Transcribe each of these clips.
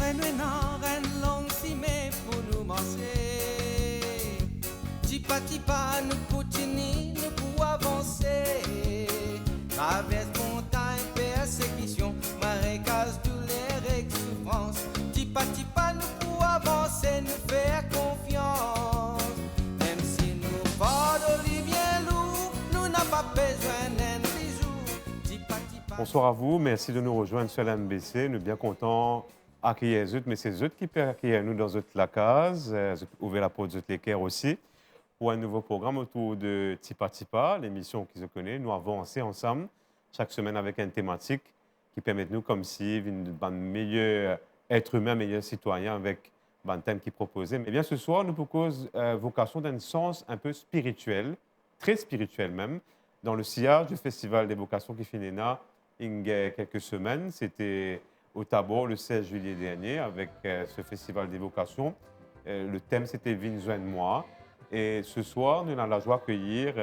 Reine long si mais pour nous marcher. Tipa tipa nous continuons, nous pour avancer. Traverse montagne, persécution, marécage, douleur et souffrance. Tipa tipa nous pour avancer, nous faire confiance. Même si nous portons les bien lourd, nous n'avons pas besoin d'un bisou. Tipa tipa. Bonsoir à vous, merci de nous rejoindre sur l'MBC. Nous sommes bien contents d'accueillir les autres, mais c'est eux qui peuvent accueillir nous dans la case, ouvrir la porte de l'équerre aussi, pour un nouveau programme autour de Tipa Tipa, l'émission qui se connaît. Nous avançons ensemble chaque semaine avec une thématique qui permet de nous, comme si, un meilleur être humain, meilleur citoyen avec un thème qui est proposé. Eh bien, ce soir, nous proposons vocation d'un sens un peu spirituel, très spirituel même, dans le sillage du Festival des vocations qui finit là, il y a quelques semaines. C'était au Tabor le 16 juillet dernier avec ce Festival des vocations. Le thème, c'était « Viens joindre moi ». Et ce soir, nous avons la joie d'accueillir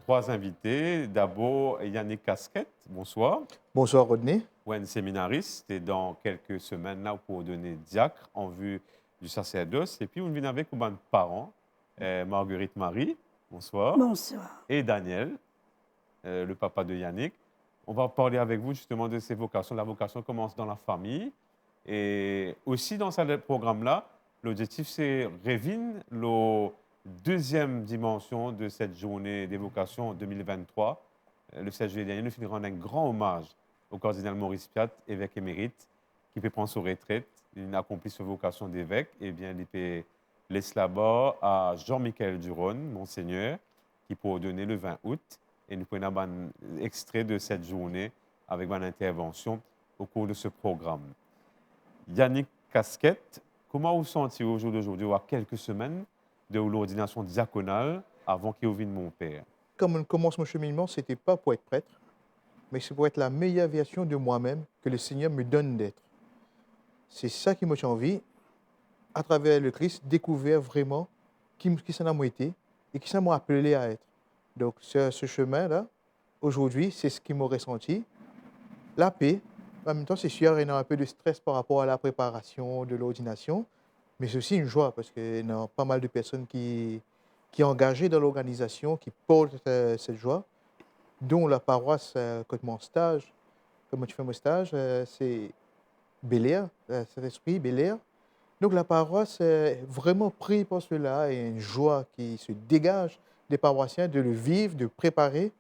trois invités. D'abord, Yannick Casquette. Bonsoir. Bonsoir, Rodney. Un séminariste et dans quelques semaines là pour donner diacre en vue du sacerdoce. Et puis, on vient avec un parents, Marguerite Marie. Bonsoir. Bonsoir. Et Daniel, le papa de Yannick. On va parler avec vous justement de ces vocations. La vocation commence dans la famille. Et aussi dans ce programme-là, l'objectif, c'est révine la deuxième dimension de cette journée des vocations 2023. Le 16 juillet dernier, nous finirons un grand hommage au cardinal Maurice Piat, évêque émérite, qui peut prendre sa retraite. Il a accompli sa vocation d'évêque. Et bien, il peut laisser là-bas à Jean-Michel Duron, monseigneur, qui peut donner le 20 août. Et nous prenons un extrait de cette journée avec une intervention au cours de ce programme. Yannick Casquette, comment vous sentez-vous au jour d'aujourd'hui, ou à quelques semaines de l'ordination diaconale avant qu'il vienne mon père? Comme on commence mon cheminement, ce n'était pas pour être prêtre, mais c'est pour être la meilleure version de moi-même que le Seigneur me donne d'être. C'est ça qui me tient envie, à travers le Christ, découvrir vraiment qui ça m'a été et qui ça m'a appelé à être. Donc, ce chemin-là, aujourd'hui, c'est ce qui m'a ressenti. La paix, en même temps, c'est sûr, il y a un peu de stress par rapport à la préparation de l'ordination, mais c'est aussi une joie parce qu'il y a pas mal de personnes qui sont engagées dans l'organisation, qui portent cette joie, dont la paroisse, quand mon stage, comment tu fais mon stage, c'est Bel-Air, Saint-Esprit, Bel-Air. Donc, la paroisse est vraiment prise par cela et une joie qui se dégage des paroissiens de le vivre, de préparer,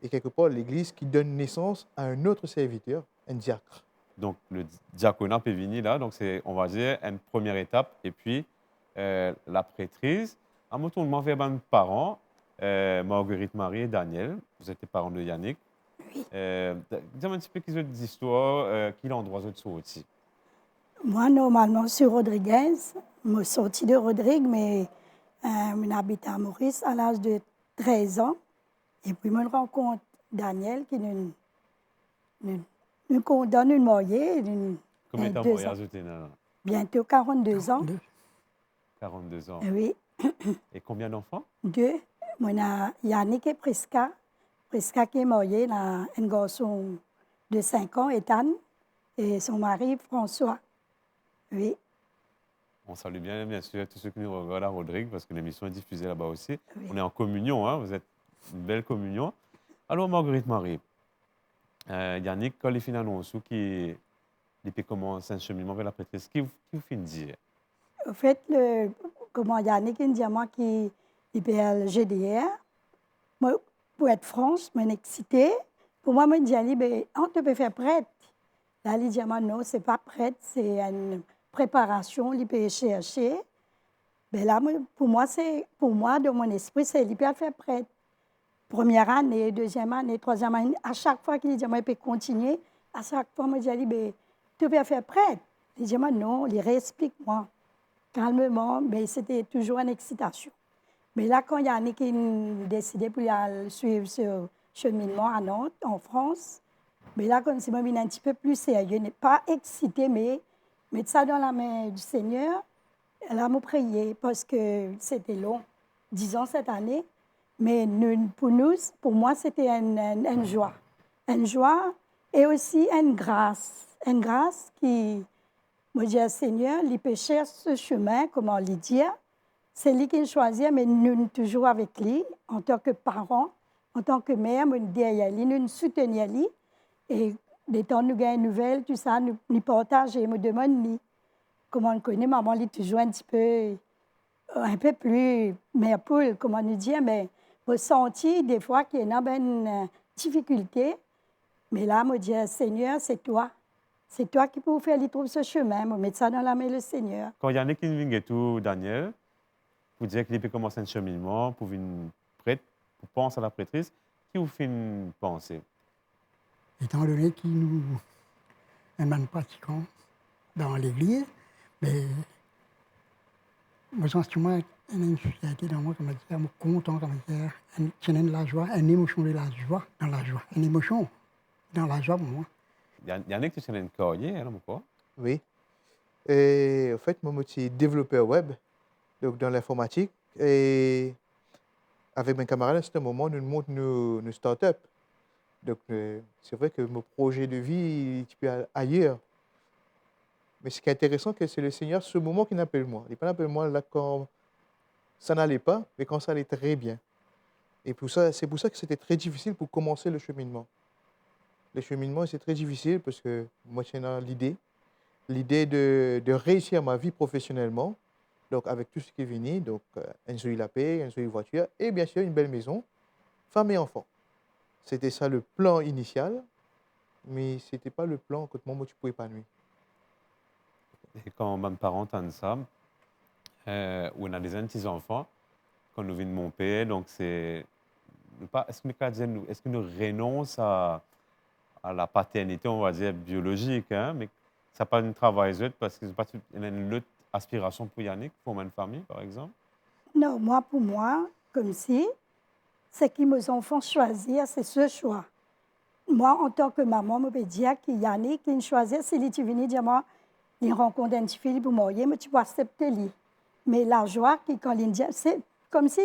et quelque part l'Église qui donne naissance à un autre serviteur, un diacre. Donc, le diaconat peut venir là, donc c'est, on va dire, une première étape, et puis la prêtrise. À mon tour, je m'en vais vers mes parents, Marguerite Marie et Daniel. Vous êtes les parents de Yannick. Oui. Dis-moi un petit peu qu'ils ont des histoires, quel endroit vous êtes sortis? Moi, normalement, je suis Rodriguez. Je suis sortie de Rodrigue, mais je habite à Maurice à l'âge de 13 ans. Et puis, je rencontre Daniel qui nous donne une mariée. Combien de temps vous avez là? Bientôt 42 ans. 42 ans. Oui. Et combien d'enfants? 2. Moi, Yannick et Prisca. Prisca qui est mariée, un garçon de 5 ans, Ethan, et son mari, François. Oui. On salue bien sûr tous ceux qui nous regardent à Rodrigue, parce que l'émission est diffusée là-bas aussi. Oui. On est en communion, hein, vous êtes une belle communion. Alors, Marguerite Marie, Yannick, quand il finit l'annonce, qui commence un cheminement vers la prêtrise, qui vous finit dire? En fait, comment Yannick il dit à moi qu'il peut aller GDR. Moi, pour être franche, je suis excitée. Pour moi, je dis à lui, on te peut faire prêtre. Là, il dit à moi, non, ce n'est pas prêtre, c'est une préparation, il peut chercher. Mais là, pour moi, dans mon esprit, c'est il peut faire prêtre. Première année, deuxième année, troisième année, à chaque fois qu'il dit à moi, il peut continuer. À chaque fois, je dis à lui, tu peux faire prêtre. Il dit à moi, non, il réexplique-moi. Calmement, mais c'était toujours une excitation. Mais là, quand Yannick a décidé pour suivre ce cheminement à Nantes, en France, mais là, comme c'est un petit peu plus sérieux, n'est pas excité, mais mettre ça dans la main du Seigneur, elle m'a prié parce que c'était long, 10 ans cette année. Mais pour moi, c'était une joie. Une joie et aussi une grâce. Une grâce qui Moi, j'ai un Seigneur, il peut chercher ce chemin, comment le dire. C'est lui qui choisit, mais nous sommes toujours avec lui, en tant que parents, en tant que mère, nous sommes derrière lui, nous soutenons lui. Et dès temps nous avons une nouvelle, tout ça, nous partageons et nous demandons comment on connaît. Maman, elle est toujours un peu plus mère poule, comment nous dire, mais je sens des fois qu'il y a une difficulté. Mais là, je dis, Seigneur, c'est toi. C'est toi qui peux faire trouver ce chemin. Je mets ça dans la main du Seigneur. Quand il y en a qui viennent tout, Daniel, vous dites qu'il peut commencer un cheminement pour une prêtre, pour penser à la prêtrise, qui vous fait une pensée? Étant donné que nous sommes pratiquants dans l'église, mais moi, je pense que moi, il y a une société dans moi, comme je dis, je suis content, comme je dis, j'ai la joie, une émotion de la joie, dans la joie, une émotion dans la joie pour moi. Il y en a qui sont une carrière, non, quoi? Oui. Et en fait, moi, je suis développeur web, donc dans l'informatique. Et avec mes camarades, à ce moment, nous montons nos start-up. Donc, c'est vrai que mon projet de vie est un petit peu ailleurs. Mais ce qui est intéressant, c'est le Seigneur, ce moment, qui n'appelle moi. Il n'est pas appelle moi là quand ça n'allait pas, mais quand ça allait très bien. Et c'est pour ça que c'était très difficile pour commencer le cheminement. Le cheminement, c'est très difficile parce que moi, j'ai l'idée de réussir ma vie professionnellement, donc avec tout ce qui est venu, donc une jolie la paix, une jolie voiture, et bien sûr une belle maison, femme et enfant. C'était ça le plan initial, mais ce n'était pas le plan que moi, tu pouvais épanouir. Et quand mes parents entendent ça, on a des petits-enfants, quand nous venons de mon père, donc c'est... Est-ce que nous renonçons à la paternité, on va dire, biologique, hein, mais ça n'a pas un travail parce qu'il y a une autre aspiration pour Yannick, pour une famille, par exemple? Non, pour moi, comme si, c'est que mes enfants choisissent, c'est ce choix. Moi, en tant que maman, je peux dire que Yannick, il choisit, s'il est venu dire, moi, il rencontre une fille pour marier, mais tu peux accepter lui. Mais la joie, quand il dit, c'est comme si,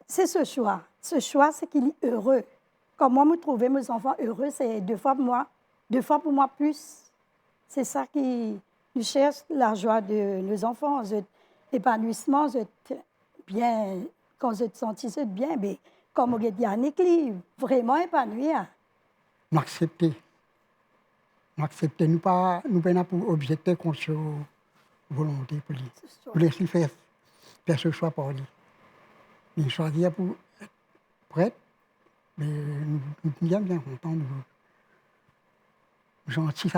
c'est ce choix. Ce choix, c'est qu'il est heureux. Quand moi, je trouve mes enfants heureux, c'est deux fois pour moi plus. C'est ça qui nous cherche, la joie de nos enfants, l'épanouissement, bien, quand je te sentis bien, mais comme on dit, Yannick, vraiment épanoui. M'accepter. M'accepter. Nous pas pour objecter contre sa volonté pour lui. Pour laisser faire ce choix pour lui. Il choisit pour être prêtre, mais nous sommes bien contents. Nous gentils,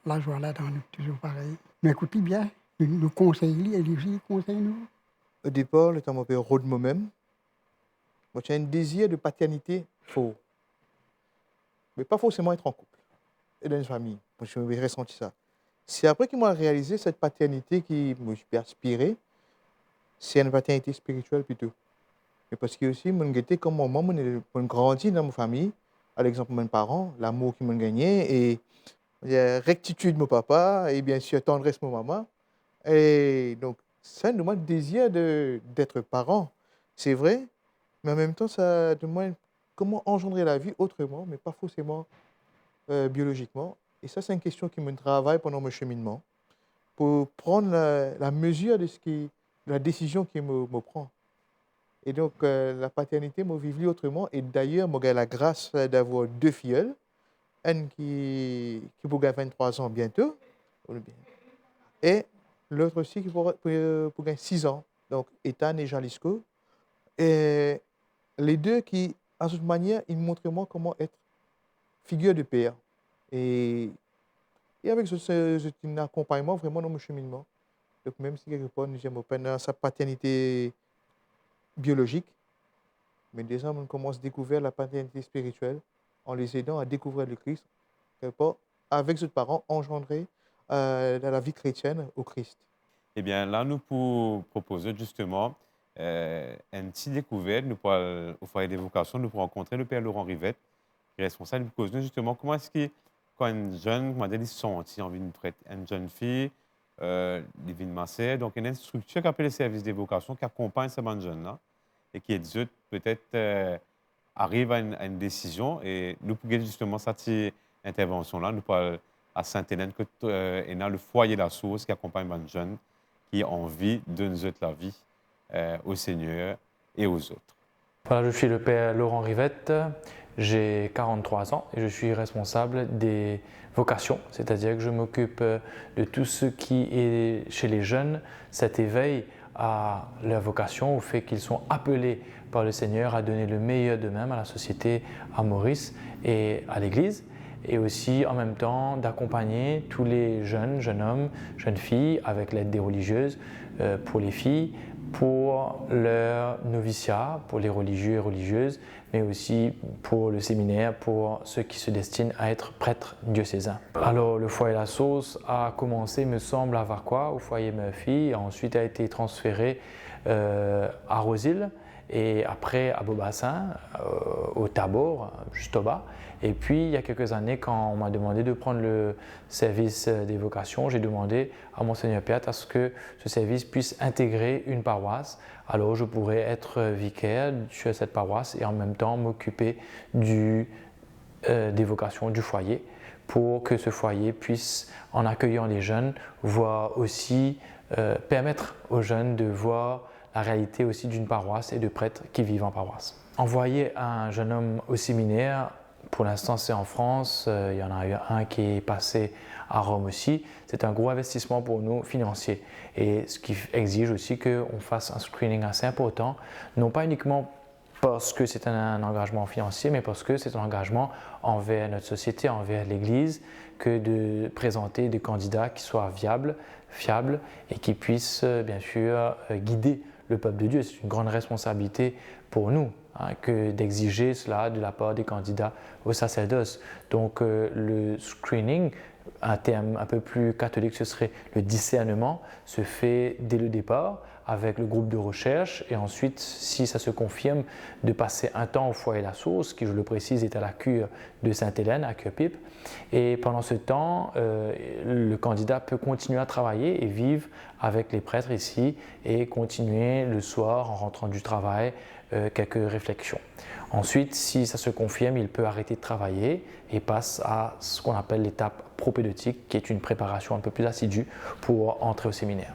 la joie là dans nous, toujours pareil. Mais écoutez bien, nous conseillons, et lui conseille nous. Au départ, le temps m'appelle Rode moi-même. Moi, j'ai un désir de paternité fort. Mais pas forcément être en couple et dans une famille. Moi, je ressenti ça. C'est après qu'il m'a réalisé cette paternité qui me suis aspiré. C'est une paternité spirituelle plutôt. Mais parce que aussi, mon j'étais comme moi, mon grandi dans ma famille, à l'exemple de mes parents, l'amour qu'ils m'ont gagné et la rectitude de mon papa et bien sûr tendresse de mon maman. Et donc, ça demande le désir d'être parent. C'est vrai, mais en même temps, ça demande comment engendrer la vie autrement, mais pas forcément biologiquement. Et ça, c'est une question qui me travaille pendant mon cheminement pour prendre la mesure de la décision qui me prend. Et donc, la paternité m'a vécu autrement. Et d'ailleurs, j'ai la grâce d'avoir deux filleuls. Une qui pour 23 ans bientôt. Et l'autre aussi qui pour 6 ans. Donc, Ethan et Jalisco. Et les deux qui, à cette manière, ils montrent moi comment être figure de père. Et avec un accompagnement vraiment dans mon cheminement. Donc, même si quelque part, nous avons pendant sa paternité biologique, mais déjà, on commence à découvrir la paternité spirituelle en les aidant à découvrir le Christ, quelque part, avec ses parents engendrés dans la vie chrétienne au Christ. Eh bien, là, nous pour proposer justement une petite découverte. Nous pourrons, au foyer des vocations, nous pourrons rencontrer le Père Laurent Rivette, qui est responsable de cause justement comment est-ce que quand une jeune, comment dire, senti envie de traiter une jeune fille, Divine Massé, donc il y a une structure qui appelle le service des vocations qui accompagne ces jeunes-là et qui est peut-être arrive à une décision et nous pouvons justement cette intervention-là, nous pourrons à Sainte-Hélène, que et dans le foyer La Source qui accompagne les jeunes qui ont envie de nous autres la vie au Seigneur et aux autres. Voilà, je suis le père Laurent Rivette, j'ai 43 ans et je suis responsable des vocations, c'est-à-dire que je m'occupe de tout ce qui est chez les jeunes, cet éveil à leur vocation, au fait qu'ils sont appelés par le Seigneur à donner le meilleur d'eux-mêmes à la société, à Maurice et à l'Église, et aussi en même temps d'accompagner tous les jeunes hommes, jeunes filles, avec l'aide des religieuses pour les filles, pour leur noviciat, pour les religieux et religieuses, mais aussi pour le séminaire, pour ceux qui se destinent à être prêtres diocésains. Alors le foyer La Sauce a commencé, me semble, à Varquois, au foyer Murphy, ensuite a été transféré à Rosil, et après à Beaubassin, au Tabor, juste au bas. Et puis, il y a quelques années, quand on m'a demandé de prendre le service des vocations, j'ai demandé à Monseigneur Piat à ce que ce service puisse intégrer une paroisse. Alors, je pourrais être vicaire sur cette paroisse et en même temps m'occuper des vocations du foyer pour que ce foyer puisse, en accueillant les jeunes, voir aussi, permettre aux jeunes de voir la réalité aussi d'une paroisse et de prêtres qui vivent en paroisse. Envoyer un jeune homme au séminaire, pour l'instant c'est en France, il y en a eu un qui est passé à Rome aussi. C'est un gros investissement pour nous financier et ce qui exige aussi qu'on fasse un screening assez important, non pas uniquement parce que c'est un engagement financier, mais parce que c'est un engagement envers notre société, envers l'Église, que de présenter des candidats qui soient viables, fiables et qui puissent bien sûr guider le peuple de Dieu. C'est une grande responsabilité pour nous que d'exiger cela de la part des candidats au sacerdoce. Donc le screening, un terme un peu plus catholique, ce serait le discernement, se fait dès le départ avec le groupe de recherche et ensuite, si ça se confirme, de passer un temps au foyer La Source, qui, je le précise, est à la cure de Sainte-Hélène, à Cure-Pipe. Et pendant ce temps, le candidat peut continuer à travailler et vivre avec les prêtres ici et continuer le soir, en rentrant du travail, quelques réflexions. Ensuite, si ça se confirme, il peut arrêter de travailler et passe à ce qu'on appelle l'étape propédeutique, qui est une préparation un peu plus assidue pour entrer au séminaire.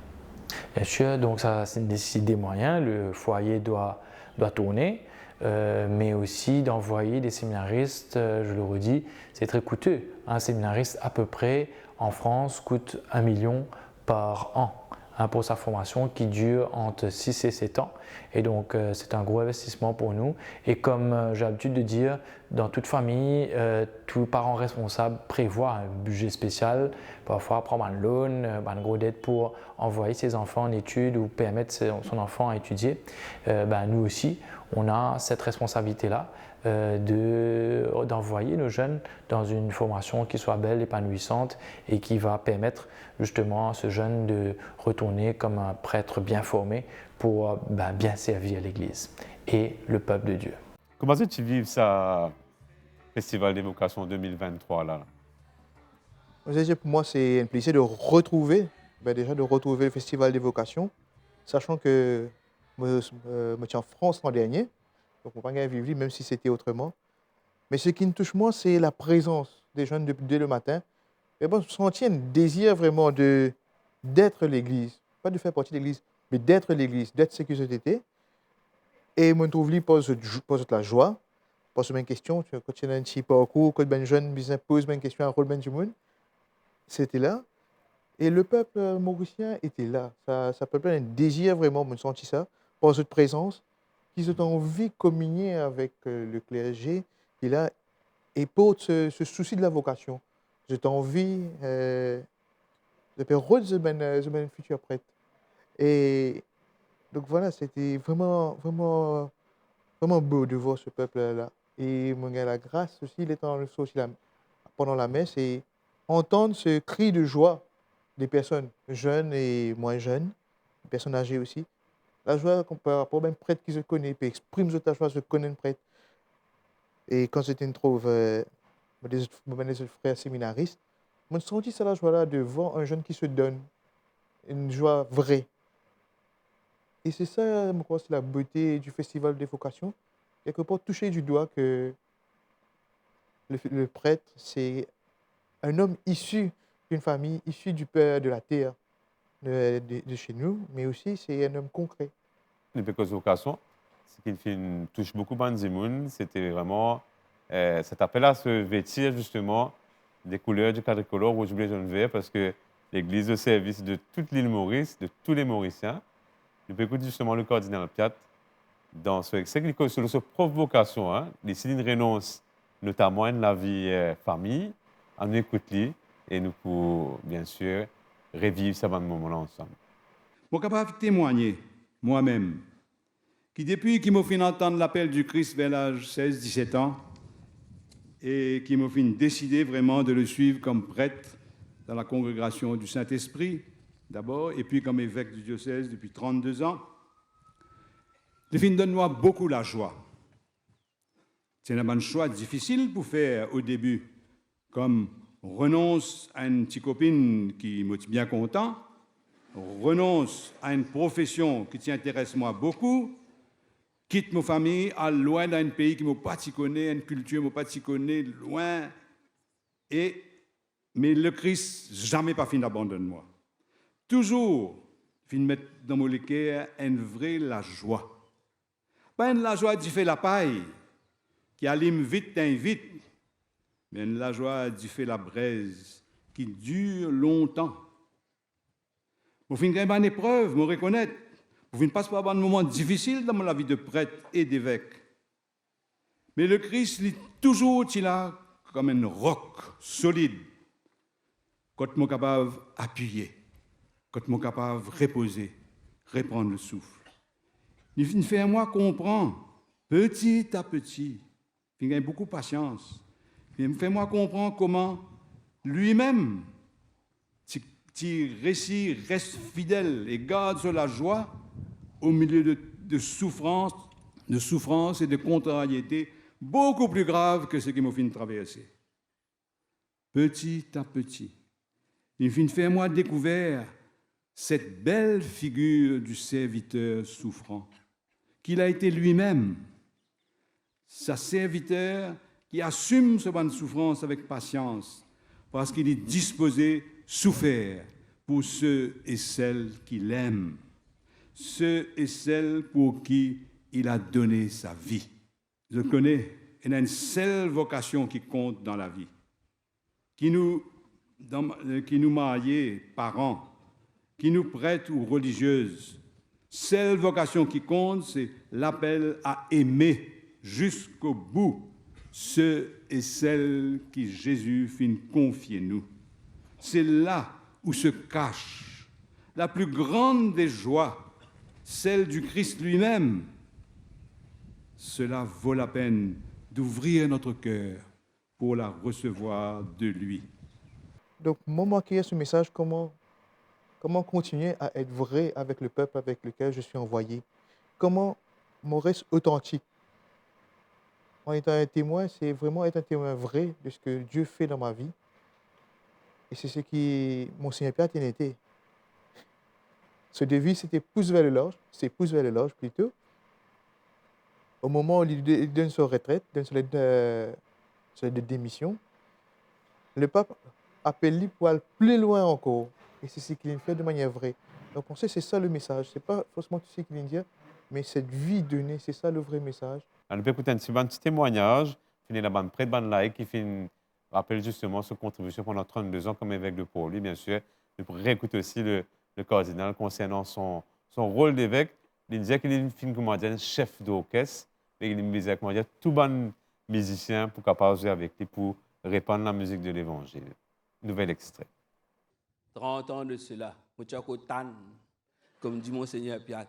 Bien sûr, donc ça nécessite des moyens, le foyer doit tourner, mais aussi d'envoyer des séminaristes, je le redis, c'est très coûteux. Un séminariste à peu près en France coûte 1 million par an pour sa formation qui dure entre 6 et 7 ans. Et donc c'est un gros investissement pour nous. Et comme j'ai l'habitude de dire, dans toute famille, tout parent responsable prévoit un budget spécial, parfois prendre un loan, une grosse dette pour envoyer ses enfants en études ou permettre son enfant à étudier. Nous aussi, on a cette responsabilité-là d'envoyer nos jeunes dans une formation qui soit belle, épanouissante et qui va permettre justement à ce jeune de retourner comme un prêtre bien formé pour bien servir l'Église et le peuple de Dieu. Comment est-ce que tu vis ça, Festival des Vocations 2023 là? Pour moi, c'est un plaisir de retrouver, déjà de retrouver le Festival des Vocations, sachant que je suis en France l'an dernier, donc on ne peut pas vivre même si c'était autrement. Mais ce qui me touche moi, c'est la présence des jeunes dès le matin. Et bon, je sentis un désir vraiment d'être l'Église, pas de faire partie de l'Église, mais d'être l'Église, d'être ce que j'étais. Et je me trouve là, pose la joie, pose une question, quand tu as un petit parcours, quand un jeune pose une question, un rôle du monde, c'était là. Et le peuple mauricien était là. Ça peuple un désir vraiment, je senti ça, par cette présence, qu'ils ont envie de communier avec le clergé qui est là, et pour ce souci de la vocation. J'ai envie de faire rôle de mon futur prêtre. Et donc voilà, c'était vraiment, vraiment, vraiment beau de voir ce peuple-là. Et mon gars, la grâce aussi, il est pendant la messe, et entendre ce cri de joie des personnes jeunes et moins jeunes, des personnes âgées aussi. La joie par rapport à un prêtre qui se connaît, puis exprime cette joie, se connaît un prêtre. Et quand j'étais trouve mes frères séminaristes, je me suis senti ça la joie-là de voir un jeune qui se donne, une joie vraie. Et c'est ça, je crois, c'est la beauté du Festival des Vocations. Quelque part, toucher du doigt que le prêtre, c'est un homme issu d'une famille, issu du père de la terre, de chez nous, mais aussi c'est un homme concret. Depuis que vocation, ce qui touche beaucoup Banzimoun, c'était vraiment cet appel à se vêtir justement des couleurs du quadricolore rouge, bleu, jaune, vert, parce que l'Église au service de toute l'île Maurice, de tous les Mauriciens, nous peut écouter justement le cardinal Piat dans ce extrait qui sur sa propre vocation, hein, les signes renonce notamment à la vie famille, à nous écouter et nous pour bien sûr revivre ce moment-là ensemble. Je suis capable de témoigner, moi-même, qui depuis qu'il m'a fait entendre l'appel du Christ vers l'âge 16-17 ans, et qui m'a fait décider vraiment de le suivre comme prêtre dans la congrégation du Saint-Esprit, d'abord, et puis comme évêque du diocèse depuis 32 ans, le film donne-moi beaucoup la joie. C'est un choix difficile pour faire au début, comme renonce à une petite copine qui me tient bien content, renonce à une profession qui t'intéresse moi beaucoup, quitte ma famille, à loin d'un pays qui ne m'a pas connaît, une culture qui ne m'a pas connaît, loin. Mais le Christ, jamais pas fini d'abandonner moi. Toujours, fin de mettre dans mon cœur une vraie la joie. Pas une la joie qui fait la paille, qui allume vite d'un vite, mais une la joie qui fait la braise, qui dure longtemps. Pour finir une épreuve, me reconnaître. Pour finir passer par un moment difficile dans la vie de prêtre et d'évêque. Mais le Christ, il est toujours là comme un roc solide. Quand je suis capable d'appuyer, quand je suis capable de reposer, reprendre le souffle. Il fait à moi comprendre, petit à petit, il a beaucoup de patience. Il me fait moi comprendre comment lui-même, si récit reste fidèle et garde sur la joie au milieu de souffrances et de contrariétés beaucoup plus graves que ce qui m'a fait traverser. Petit à petit, il fait moi découvrir cette belle figure du serviteur souffrant, qu'il a été lui-même, sa serviteur qui assume ce bonne souffrance avec patience, parce qu'il est disposé souffrir pour ceux et celles qu'il aime, ceux et celles pour qui il a donné sa vie. Je le connais, il a une seule vocation qui compte dans la vie, qui nous mariés, parents, qui nous prêtent ou religieuses. Seule vocation qui compte, c'est l'appel à aimer jusqu'au bout ceux et celles qui Jésus fit confier nous. C'est là où se cache la plus grande des joies, celle du Christ lui-même. Cela vaut la peine d'ouvrir notre cœur pour la recevoir de lui. Donc, moi, marquer ce message, comment continuer à être vrai avec le peuple avec lequel je suis envoyé? Comment me reste authentique? En étant un témoin, c'est vraiment être un témoin vrai de ce que Dieu fait dans ma vie. Et c'est ce qui Monseigneur Piat a été. Ce devis, c'était pouce vers le large, c'est pouce vers le large plutôt. Au moment où il donne sa retraite, donne sa lettre de démission, le pape appelle lui pour aller plus loin encore. Et c'est ce qu'il fait de manière vraie. Donc, on sait c'est ça le message. Ce n'est pas forcément tout ce qu'il dit, mais cette vie donnée, c'est ça le vrai message. On peut écouter un petit témoignage, finir la bande près de bande like, qui rappelle justement sa contribution pendant 32 ans comme évêque de Port-Louis, bien sûr. Mais pour réécouter aussi le cardinal concernant son rôle d'évêque. Il disait qu'il est un chef d'orchestre, et il disait comment dire, tout bon musicien pour capable jouer avec lui pour répandre la musique de l'Évangile. Nouvel extrait. 30 ans de cela, je suis tan, comme dit Monseigneur Piat.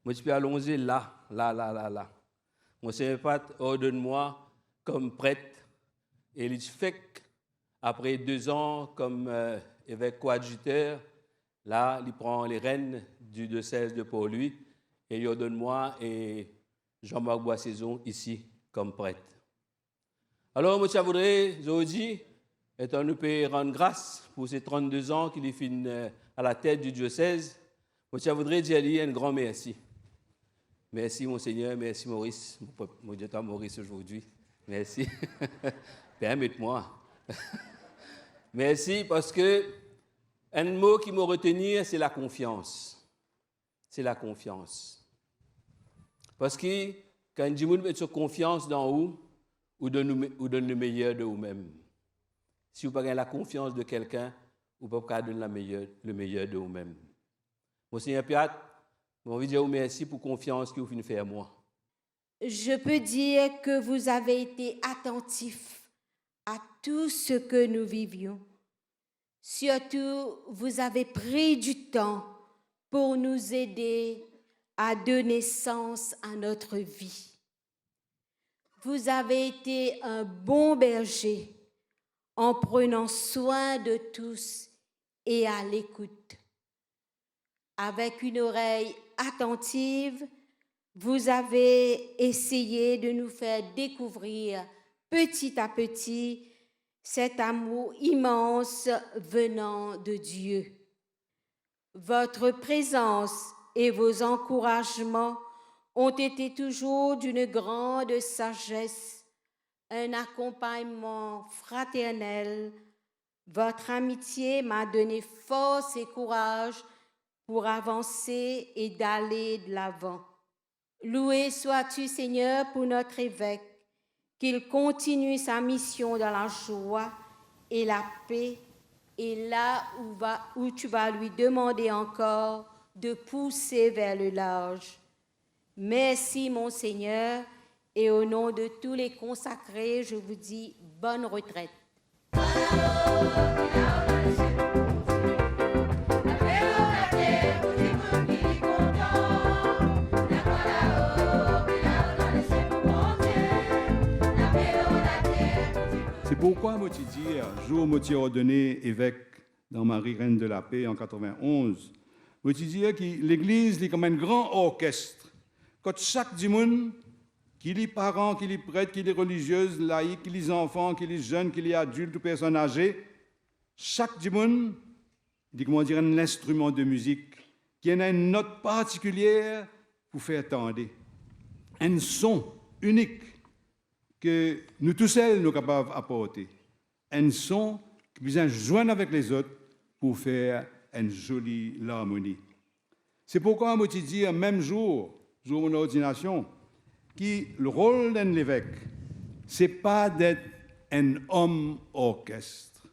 Je suis allongé là. Monseigneur Piat ordonne-moi comme prêtre. Et il fait après 2 ans comme évêque coadjuteur, là, il prend les rênes du diocèse de Port-Louis et il ordonne-moi et Jean-Marc Boissaison ici comme prêtre. Alors, je voudrais aujourd'hui, étant nous peut rendre grâce pour ces 32 ans qu'il est fini à la tête du diocèse, je voudrais dire un grand merci. Merci, Monseigneur, merci, Maurice, mon Dieu, Maurice aujourd'hui. Merci. Permettez-moi. Merci parce que un mot qui m'a retenu, c'est la confiance. C'est la confiance. Parce que quand Dieu met sur confiance dans vous, vous donne le meilleur de vous-même. Si vous n'avez pas la confiance de quelqu'un, vous ne pouvez pas donner le meilleur de vous-même. Monseigneur Piat, j'ai envie de dire merci pour la confiance que vous venez faire à moi. Je peux dire que vous avez été attentif à tout ce que nous vivions. Surtout, vous avez pris du temps pour nous aider à donner sens à notre vie. Vous avez été un bon berger en prenant soin de tous et à l'écoute. Avec une oreille attentive, vous avez essayé de nous faire découvrir petit à petit cet amour immense venant de Dieu. Votre présence et vos encouragements ont été toujours d'une grande sagesse, un accompagnement fraternel. Votre amitié m'a donné force et courage pour avancer et d'aller de l'avant. Loué sois-tu, Seigneur, pour notre évêque, qu'il continue sa mission dans la joie et la paix, et là où tu vas lui demander encore de pousser vers le large. Merci, mon Seigneur, et au nom de tous les consacrés, je vous dis bonne retraite. C'est pourquoi je dis, jour je suis ordonné évêque dans Marie-Reine de la Paix en 91, je dis que l'Église est comme un grand orchestre. Quand chaque du monde, qu'il est parents, qu'il est prêtre, qu'il est religieuse, laïque, qu'il est enfant, qu'il est jeune, qu'il est adulte ou personne âgée, chaque du monde, comment dire, un instrument de musique qui a une note particulière pour faire entendre. Un son unique que nous tous seuls nous sommes capables d'apporter. Un son qui vient joindre avec les autres pour faire une jolie harmonie. C'est pourquoi moi je dis, même jour de mon ordination, que le rôle d'un évêque, ce n'est pas d'être un homme orchestre.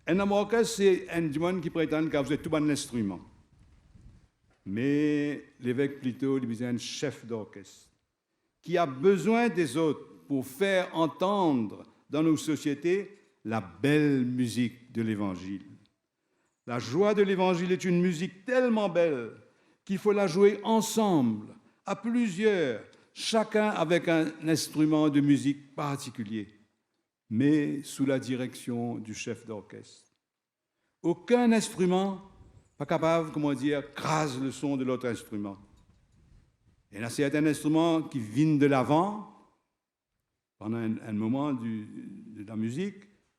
Un homme orchestre, c'est un monde qui prétend qu'il vous tout un instrument. Mais l'évêque plutôt, il est un chef d'orchestre qui a besoin des autres pour faire entendre dans nos sociétés la belle musique de l'Évangile. La joie de l'Évangile est une musique tellement belle qu'il faut la jouer ensemble, à plusieurs, chacun avec un instrument de musique particulier, mais sous la direction du chef d'orchestre. Aucun instrument pas capable, comment dire, crase le son de l'autre instrument. Il y a certains instruments qui viennent de l'avant pendant un moment de la musique,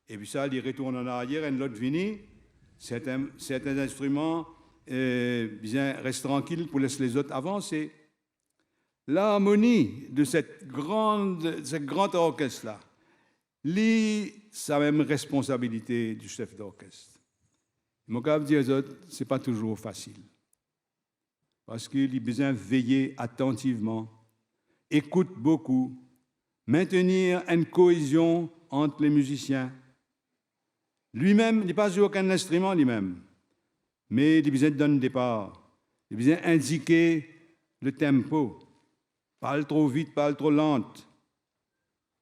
et puis ça, ils retournent en arrière, et l'autre vient. Certains instruments restent tranquilles pour laisser les autres avancer. L'harmonie de ce grand orchestre-là, c'est la même responsabilité du chef d'orchestre. Mon cas dire aux autres, ce n'est pas toujours facile. Parce qu'il a besoin de veiller attentivement, écoute beaucoup, maintenir une cohésion entre les musiciens. Lui-même, il n'est pas joué aucun instrument lui-même, mais il a besoin de donner départ, il a besoin d'indiquer le tempo, pas trop vite, pas trop lente.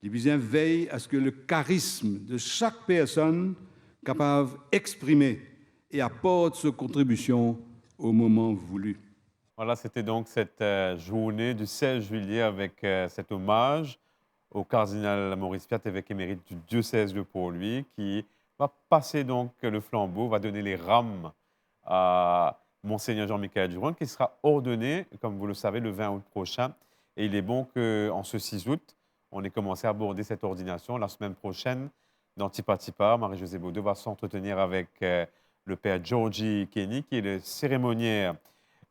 Il a besoin de veiller à ce que le charisme de chaque personne capable d'exprimer et apporte sa contribution au moment voulu. Voilà, c'était donc cette journée du 16 juillet avec cet hommage au cardinal Maurice Piat, évêque émérite du diocèse de Port-Louis, qui va passer donc le flambeau, va donner les rames à Monseigneur Jean-Michel Duron, qui sera ordonné, comme vous le savez, le 20 août prochain. Et il est bon qu'en ce 6 août, on ait commencé à aborder cette ordination. La semaine prochaine, dans Tipa Tipa, Marie-Josée Baudot va s'entretenir avec le père Georgie Kenny, qui est le cérémoniaire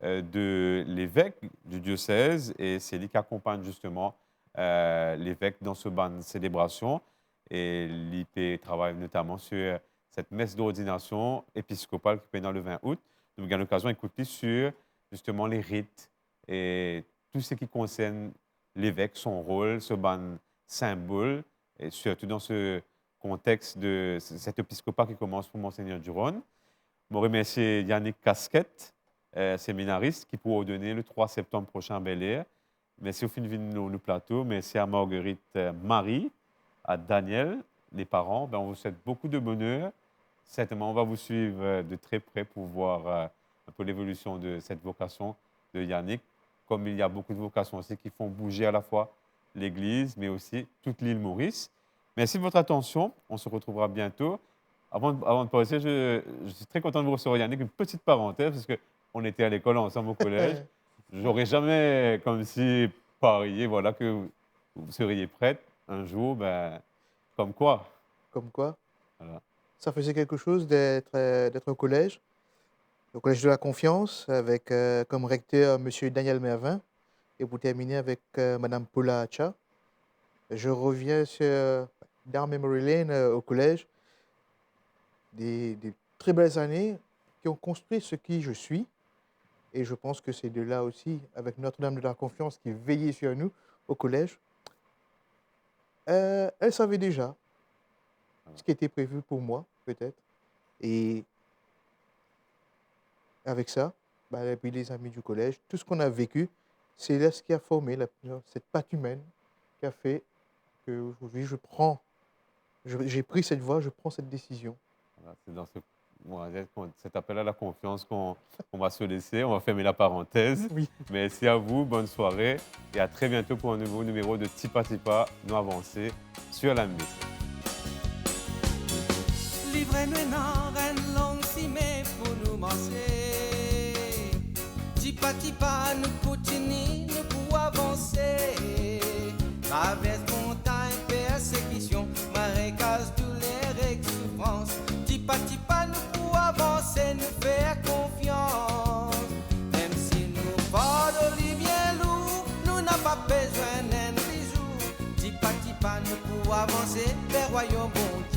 de l'évêque du diocèse, et c'est lui qui accompagne justement l'évêque dans ce ban de célébration. Et l'IP travaille notamment sur cette messe d'ordination épiscopale qui est dans le 20 août. Nous avons l'occasion d'écouter sur justement les rites et tout ce qui concerne l'évêque, son rôle, ce ban symbole, et surtout dans ce contexte de cet épiscopat qui commence pour Monseigneur Duron. Je remercie Yannick Casquette, séminariste, qui pourra donner le 3 septembre prochain à Bel-Air. Merci au fin de le plateau. Merci à Marguerite Marie, à Daniel, les parents. On vous souhaite beaucoup de bonheur. Certainement, on va vous suivre de très près pour voir un peu l'évolution de cette vocation de Yannick, comme il y a beaucoup de vocations aussi qui font bouger à la fois l'Église, mais aussi toute l'île Maurice. Merci de votre attention. On se retrouvera bientôt. Avant de passer, je suis très content de vous recevoir, Yannick. Une petite parenthèse, parce qu'on était à l'école ensemble au collège. J'aurais jamais, comme si, parié voilà, que vous seriez prête un jour, comme quoi. Comme quoi. Voilà. Ça faisait quelque chose d'être au collège de la Confiance, avec comme recteur M. Daniel Mervin, et pour terminer avec Mme Paula Hacha. Je reviens sur Dar Memory Lane au collège, des très belles années qui ont construit ce qui je suis. Et je pense que c'est de là aussi, avec Notre-Dame de la Confiance qui veillait sur nous au collège. Elle savait déjà ce qui était prévu pour moi, peut-être. Et avec ça, et puis les amis du collège, tout ce qu'on a vécu, c'est là ce qui a formé cette patte humaine qui a fait qu'aujourd'hui, j'ai pris cette voie, je prends cette décision. Voilà, c'est dans cet appel à la confiance qu'on va se laisser. On va fermer la parenthèse. Oui. Merci à vous, bonne soirée et à très bientôt pour un nouveau numéro de Tipa Tipa, nous avancer sur la mise. Livrez-nous dans une longue cimée pour nous manger. Tipa Tipa, nous continuons, nous pouvons avancer. Traverse montagne, persécution, marécage, douleur et souffrance. Tipa Tipa, nous pouvons avancer, nous faire confiance. Même si nous portons bien lourd, nous n'avons pas besoin d'un bisou. Tipa Tipa, nous pouvons avancer vers le royaume bon Dieu.